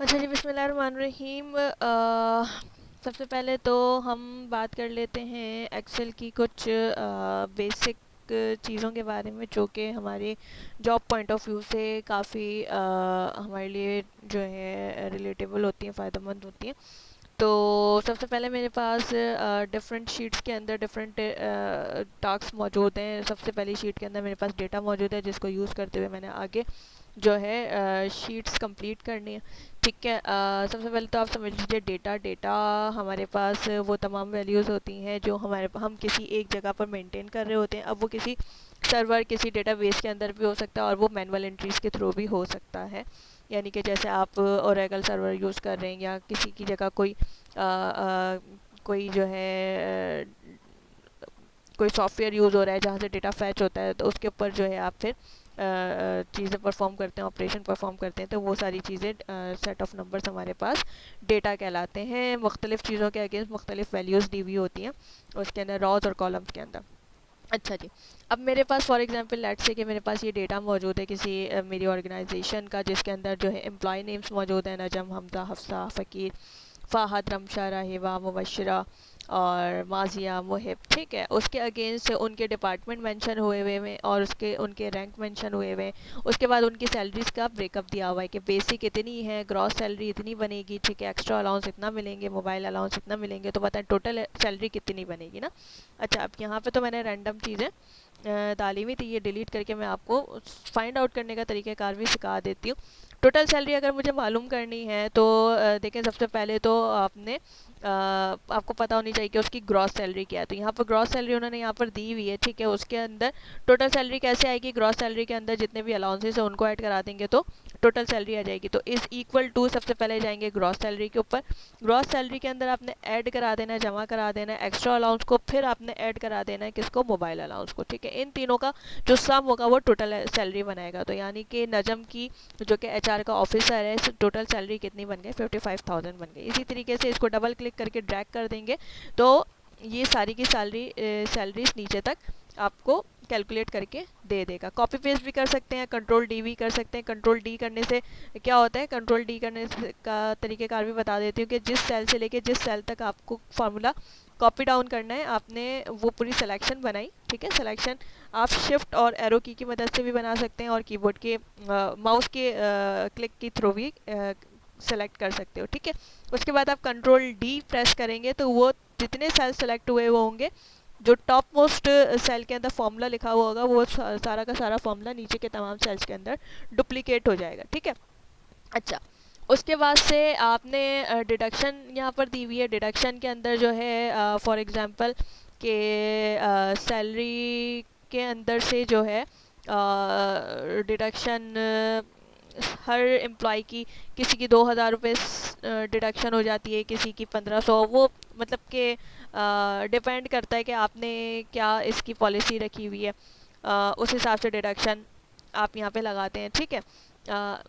अच्छा जी, बिस्मिल्लाहिर्रहमानिर्रहीम। सबसे पहले तो हम बात कर लेते हैं एक्सेल की कुछ बेसिक चीज़ों के बारे में, जो कि हमारे जॉब पॉइंट ऑफ व्यू से काफ़ी हमारे लिए जो है रिलेटेबल होती हैं, फ़ायदेमंद होती हैं। तो सबसे पहले मेरे पास डिफरेंट शीट्स के अंदर डिफरेंट टास्क मौजूद हैं। सबसे पहली शीट के अंदर मेरे पास डेटा मौजूद है, जिसको यूज़ करते हुए मैंने आगे जो है शीट्स कंप्लीट करनी है। ठीक है। सबसे पहले तो आप समझ लीजिए डेटा हमारे पास वो तमाम वैल्यूज़ होती हैं जो हम किसी एक जगह पर मेंटेन कर रहे होते हैं। अब वो किसी सर्वर, किसी डेटाबेस के अंदर भी हो सकता है और वो मैनुअल एंट्रीज़ के थ्रू भी हो सकता है। यानी कि जैसे आप ओरेकल सर्वर यूज़ कर रहे हैं या किसी की जगह कोई जो है कोई सॉफ्टवेयर यूज़ हो रहा है जहाँ से डेटा फैच होता है, तो उसके ऊपर जो है आप फिर चीज़ें परफॉर्म करते हैं, ऑपरेशन परफॉर्म करते हैं। तो वो सारी चीज़ें सेट ऑफ नंबर्स हमारे पास डेटा कहलाते हैं। मुख्तलिफ़ चीज़ों के अगेंस्ट मुख्तलिफ वैल्यूज़ दी हुई होती हैं उसके अंदर, रॉज और कॉलम्स के अंदर। अच्छा जी, अब मेरे पास फॉर एग्जांपल लेट्स से कि मेरे पास ये डेटा मौजूद है किसी मेरी ऑर्गेनाइजेशन का, जिसके अंदर जो है एम्प्लॉय नेम्स मौजूद हैं, नजम, हमजा, हफ्सा, फ़कीर, फ़ाहद, रमशा, राहिबा, मुबशरा और माजिया, मुहिब। ठीक है। उसके अगेंस्ट से उनके डिपार्टमेंट मेंशन हुए हुए हैं और उसके उनके रैंक मेंशन हुए हुए हैं। उसके बाद उनकी सैलरीज़ का ब्रेकअप दिया हुआ है कि बेसिक इतनी है, ग्रॉस सैलरी इतनी बनेगी, ठीक है, एक्स्ट्रा अलाउंस इतना मिलेंगे, मोबाइल अलाउंस इतना मिलेंगे। तो बताएं टोटल सैलरी कितनी बनेगी ना। अच्छा, अब यहाँ पे तो मैंने रैंडम चीज़ें डाली हुई थी, ये डिलीट करके मैं आपको फाइंड आउट करने का तरीक़ाकार भी सिखा देती हूँ। टोटल सैलरी अगर मुझे मालूम करनी है तो देखें, सबसे पहले तो आपको पता होनी चाहिए कि उसकी ग्रॉस सैलरी क्या है। तो यहाँ पर ग्रॉस सैलरी उन्होंने यहाँ पर दी हुई है। ठीक है। उसके अंदर टोटल सैलरी कैसे आएगी, ग्रॉस सैलरी के अंदर जितने भी अलाउंसेस हैं उनको ऐड करा देंगे तो टोटल सैलरी आ जाएगी। तो इज़ इक्वल टू सबसे पहले जाएंगे ग्रॉस सैलरी के ऊपर। ग्रॉस सैलरी के अंदर आपने ऐड करा देना है, जमा करा देना है एक्स्ट्रा अलाउंस को, फिर आपने ऐड करा देना है किसको, मोबाइल अलाउंस को। ठीक है। इन तीनों का जो सम होगा वो टोटल सैलरी बनाएगा। तो यानी कि नजम की जो कि एचआर का ऑफिसर है, टोटल सैलरी कितनी बन गई, 55,000 बन गई। इसी तरीके से इसको डबल क्लिक करके ड्रैग कर देंगे तो ये सारी की सैलरीज नीचे तक आपको कैलकुलेट करके दे देगा। कॉपी पेस्ट भी कर सकते हैं, कंट्रोल डी भी कर सकते हैं। कंट्रोल डी करने से क्या होता है, कंट्रोल डी करने का तरीक़ेकार भी बता देती हूँ कि जिस सेल से लेके जिस सेल तक आपको फार्मूला कॉपी डाउन करना है, आपने वो पूरी सिलेक्शन बनाई। ठीक है। सिलेक्शन आप शिफ्ट और एरो की मदद से भी बना सकते हैं और कीबोर्ड के माउस के क्लिक के थ्रू भी सेलेक्ट कर सकते हो। ठीक है। उसके बाद आप कंट्रोल डी प्रेस करेंगे तो वो जितने सेल सेलेक्ट हुए वो होंगे, जो टॉप मोस्ट सेल के अंदर फॉर्मूला लिखा हुआ होगा वो सारा का सारा फॉर्मूला नीचे के तमाम सेल्स के अंदर डुप्लीकेट हो जाएगा। ठीक है। अच्छा, उसके बाद से आपने डिडक्शन यहाँ पर दी हुई है। डिडक्शन के अंदर जो है फॉर एग्जांपल के सैलरी के अंदर से जो है डिडक्शन हर एम्प्लॉय की, किसी की 2,000 रुपये डिडक्शन हो जाती है, किसी की 1,500। वो मतलब कि डिपेंड करता है कि आपने क्या इसकी पॉलिसी रखी हुई है, उस हिसाब से डिडक्शन आप यहाँ पे लगाते हैं। ठीक है।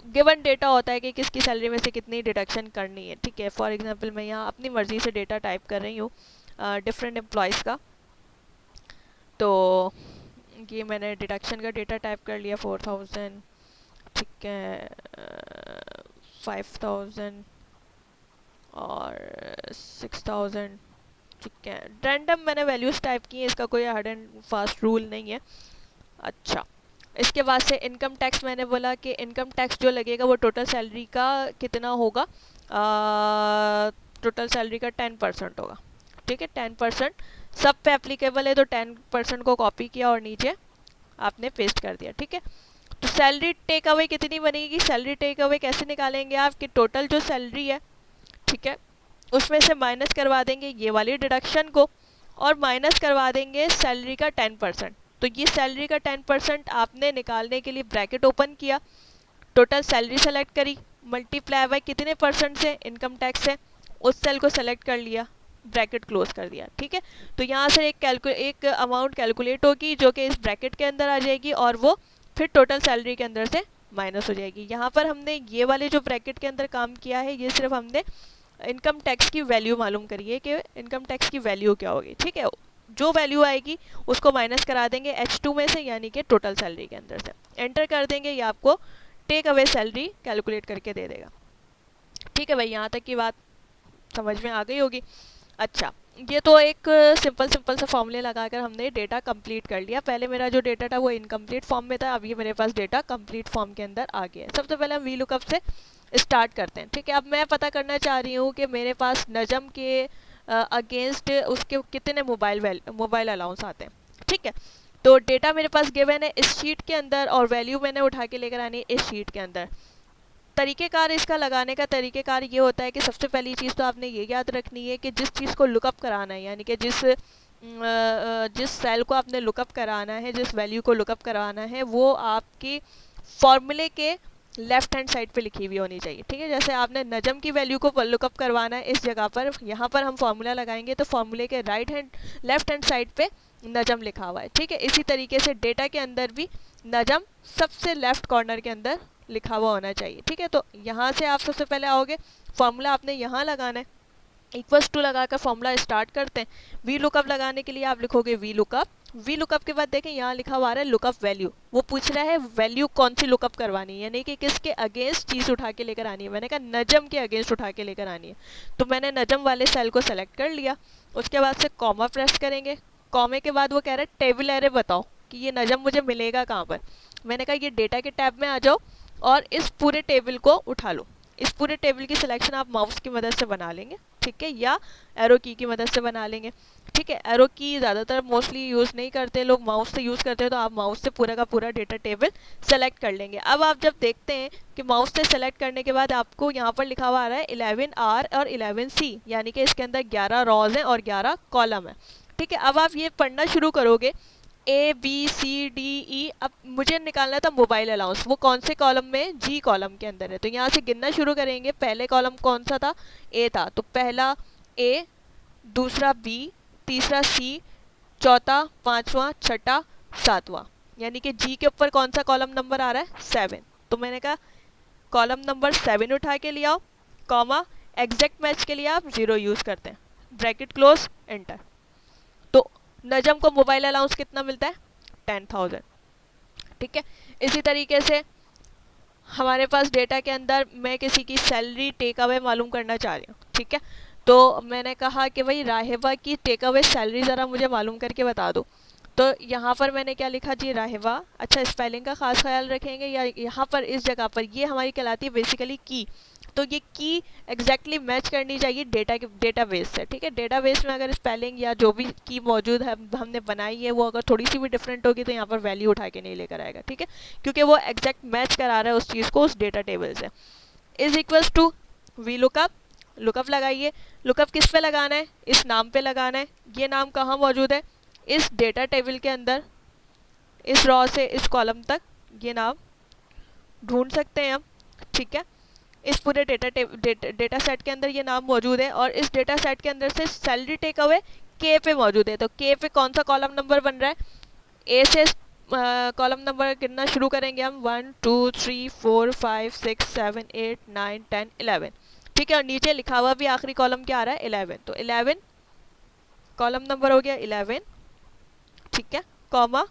गिवन डेटा होता है कि किसकी सैलरी में से कितनी डिडक्शन करनी है। ठीक है। फॉर एग्जांपल मैं यहाँ अपनी मर्ज़ी से डेटा टाइप कर रही हूँ डिफरेंट एम्प्लॉयज़ का। तो ये मैंने डिडक्शन का डेटा टाइप कर लिया, 4,000। ठीक है, 5,000 और 6,000। ठीक है। रैंडम मैंने वैल्यूज़ टाइप की हैं, इसका कोई हार्ड एंड फास्ट रूल नहीं है। अच्छा, इसके बाद से इनकम टैक्स मैंने बोला कि इनकम टैक्स जो लगेगा वो टोटल सैलरी का कितना होगा, टोटल सैलरी का 10% होगा। ठीक है। 10% सब पे एप्लीकेबल है, तो 10% को कॉपी किया और नीचे आपने पेस्ट कर दिया। ठीक है। तो सैलरी टेक अवे कितनी बनेगी, सैलरी टेक अवे कैसे निकालेंगे आप कि टोटल जो सैलरी है, ठीक है, उसमें से माइनस करवा देंगे ये वाली डिडक्शन को और माइनस करवा देंगे सैलरी का 10%। तो ये सैलरी का 10% आपने निकालने के लिए ब्रैकेट ओपन किया, टोटल सैलरी सेलेक्ट करी, मल्टीप्लाई बाय कितने परसेंट से, इनकम टैक्स से, उस सेल को सेलेक्ट कर लिया, ब्रैकेट क्लोज कर दिया। ठीक है। तो यहाँ से एक अमाउंट कैलकुलेट होगी जो कि इस ब्रैकेट के अंदर आ जाएगी और वो फिर टोटल सैलरी के अंदर से माइनस हो जाएगी। यहाँ पर हमने ये वाले जो ब्रैकेट के अंदर काम किया है, ये सिर्फ हमने इनकम टैक्स की वैल्यू मालूम करिए कि इनकम टैक्स की वैल्यू क्या होगी। ठीक है। जो वैल्यू आएगी उसको माइनस करा देंगे H2 में से, यानी कि टोटल सैलरी के अंदर से एंटर कर देंगे, ये आपको टेक अवे सैलरी कैलकुलेट करके दे देगा। ठीक है भाई, यहाँ तक की बात समझ में आ गई होगी। अच्छा, ये तो एक सिंपल सा फॉर्मूले लगाकर हमने डेटा कंप्लीट कर लिया। पहले मेरा जो डेटा था वो इनकम्प्लीट फॉर्म में था, अब ये मेरे पास डेटा कंप्लीट फॉर्म के अंदर आ गया है। सबसे पहले हम वी लुकअप से स्टार्ट करते हैं। ठीक है, अब मैं पता करना चाह रही हूँ कि मेरे पास नजम के अगेंस्ट उसके कितने मोबाइल अलाउंस आते हैं। ठीक है, तो डेटा मेरे पास गिवन है इस शीट के अंदर और वैल्यू मैंने उठा के लेकर आनी है इस शीट के अंदर। तरीक़ेकार इसका लगाने का तरीक़ेकार ये होता है कि सबसे पहली चीज़ तो आपने ये याद रखनी है कि जिस चीज़ को लुकअप कराना है, यानी कि जिस सेल को आपने लुकअप कराना है, जिस वैल्यू को लुकअप कराना है, वो आपकी फॉर्मूले के लेफ्ट हैंड साइड पे लिखी हुई होनी चाहिए। ठीक है, जैसे आपने नजम की वैल्यू को लुकअप करवाना है इस जगह पर, यहाँ पर हम फार्मूला लगाएंगे तो फार्मूले के लेफ्ट हैंड साइड पे नजम लिखा हुआ है। ठीक है, इसी तरीके से डेटा के अंदर भी नजम सबसे लेफ्ट कॉर्नर के अंदर लिखा हुआ होना चाहिए। ठीक है, तो यहाँ से आप सबसे पहले आओगे, फार्मूला आपने यहाँ लगाना है, इक्वल्स टू लगाकर फार्मूला स्टार्ट करते हैं। वी लुकअप लगाने के लिए आप लिखोगे वी लुकअप। वी लुकअप के बाद देखें यहाँ लिखा हुआ है लुकअप वैल्यू, वो पूछ रहा है वैल्यू कौन सी लुकअप करवानी है, यानी कि किसके अगेंस्ट चीज़ उठा के लेकर आनी है। मैंने कहा नजम के अगेंस्ट उठा के लेकर आनी है, तो मैंने नजम वाले सेल को सेलेक्ट कर लिया। उसके बाद से कॉमा प्रेस करेंगे, कॉमे के बाद वो कह रहा है टेबल एरे बताओ कि ये नजम मुझे मिलेगा कहाँ पर। मैंने कहा ये डेटा के टैब में आ जाओ और इस पूरे टेबल को उठा लो। इस पूरे टेबल की सिलेक्शन आप माउस की मदद से बना लेंगे, ठीक है, या एरो की मदद से बना लेंगे। ठीक है, एरो की ज़्यादातर मोस्टली यूज़ नहीं करते लोग, माउस से यूज़ करते हैं, तो आप माउस से पूरा का पूरा डेटा टेबल सेलेक्ट कर लेंगे। अब आप जब देखते हैं कि माउस से सेलेक्ट करने के बाद आपको यहाँ पर लिखा हुआ आ रहा है 11R और 11C, यानी कि इसके अंदर 11 रॉज हैं और 11 कॉलम है। ठीक है, अब आप ये पढ़ना शुरू करोगे ABCDE। अब मुझे निकालना था मोबाइल अलाउंस, वो कौन से कॉलम में, जी कॉलम के अंदर है। तो यहाँ से गिनना शुरू करेंगे, पहले कॉलम कौन सा था, ए था, तो पहला ए, दूसरा बी, तीसरा सी, चौथा, पांचवा, छठा, सातवां, यानी कि जी के ऊपर कौन सा कॉलम नंबर आ रहा है, 7। तो मैंने कहा कॉलम नंबर 7 उठा के ले आओ, कॉमा, एग्जैक्ट मैच के लिए आप 0 यूज़ करते हैं, ब्रैकेट क्लोज, एंटर। तो नजम को मोबाइल अलाउंस कितना मिलता है, 10,000। ठीक है, इसी तरीके से हमारे पास डेटा के अंदर मैं किसी की सैलरी टेक अवे मालूम करना चाह रही हूँ। ठीक है, तो मैंने कहा कि भाई राहिबा की टेक अवे सैलरी ज़रा मुझे मालूम करके बता दो। तो यहाँ पर मैंने क्या लिखा जी, राहिबा। अच्छा, स्पेलिंग का खास ख्याल रखेंगे, या यहाँ पर इस जगह पर ये हमारी कहलाती है बेसिकली की, तो ये की एग्जैक्टली मैच करनी चाहिए डेटाबेस से। ठीक है, डेटाबेस में अगर स्पेलिंग या जो भी की मौजूद है हमने बनाई है वो अगर थोड़ी सी भी डिफरेंट होगी तो यहाँ पर वैल्यू उठा के नहीं लेकर आएगा। ठीक है, क्योंकि वो एग्जैक्ट मैच करा रहा है उस चीज़ को उस डेटा टेबल से। Is equals to V lookup, lookup लगाइए। लुकअप किस पे लगाना है, इस नाम पे लगाना है। ये नाम कहाँ मौजूद है, इस डेटा टेबल के अंदर, इस रॉ से इस कॉलम तक ये नाम ढूंढ सकते हैं हम। ठीक है, इस पूरे डेटा सेट के अंदर ये नाम मौजूद है और इस डेटा सेट के अंदर से सैलरी टेक अवे के पे मौजूद है। तो के पे कौन सा कॉलम नंबर बन रहा है, ए से कॉलम नंबर गिनना शुरू करेंगे हम, 1 2 3 4 5 6 7 8 9 10 11। ठीक है, और नीचे लिखा हुआ भी आखिरी कॉलम क्या आ रहा है, 11। तो 11 कॉलम नंबर हो गया 11। ठीक है, कॉमा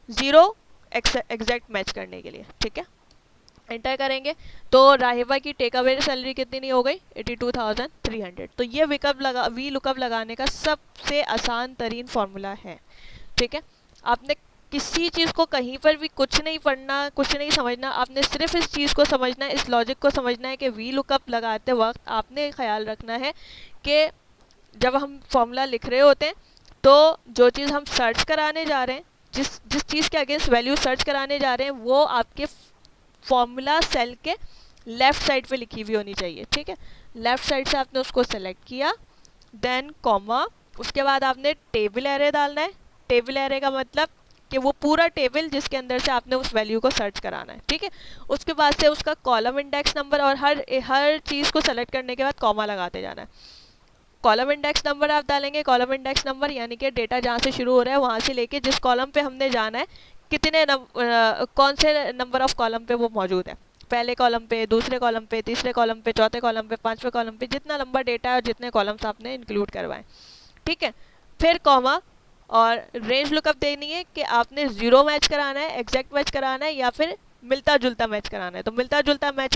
0 एग्जैक्ट मैच करने के लिए। ठीक है, एंटर करेंगे तो राहिबा की टेक अवे सैलरी कितनी नहीं हो गई, 82,300। तो ये वी लुकअप लगाने का सबसे आसान तरीन फार्मूला है। ठीक है, आपने किसी चीज़ को कहीं पर भी कुछ नहीं पढ़ना, कुछ नहीं समझना, आपने सिर्फ इस चीज़ को समझना है, इस लॉजिक को समझना है कि वी लुकअप लगाते वक्त आपने ख्याल रखना है कि जब हम फार्मूला लिख रहे होते हैं तो जो चीज़ हम सर्च कराने जा रहे हैं, जिस चीज़ के अगेंस्ट वैल्यू सर्च कराने जा रहे हैं, वो आपके फॉर्मूला सेल के लेफ़्ट साइड पे लिखी हुई होनी चाहिए। ठीक है, लेफ़्ट साइड से आपने उसको सेलेक्ट किया, देन कॉमा, उसके बाद आपने टेबल एरे डालना है। टेबल एरे का मतलब कि वो पूरा टेबल जिसके अंदर से आपने उस वैल्यू को सर्च कराना है। ठीक है, उसके बाद से उसका कॉलम इंडेक्स नंबर और हर चीज़ को सेलेक्ट करने के बाद कॉमा लगाते जाना है। कॉलम इंडेक्स नंबर आप डालेंगे, कॉलम इंडेक्स नंबर यानी कि डेटा जहाँ से शुरू हो रहा है वहाँ से लेके जिस कॉलम पे हमने जाना है कितने कौन से नंबर ऑफ कॉलम पे वो मौजूद है, पहले कॉलम पे, दूसरे कॉलम पे, तीसरे कॉलम पे, चौथे कॉलम पे, पांचवें कॉलम पे, जितना लंबा डेटा है और जितने कॉलम्स आपने इंक्लूड करवाएं। ठीक है, फिर कॉमा और रेंज लुकअप देनी है कि आपने 0 मैच कराना है, एग्जैक्ट मैच कराना है या फिर मिलता जुलता मैच कराना है। तो मिलता जुलता मैच हम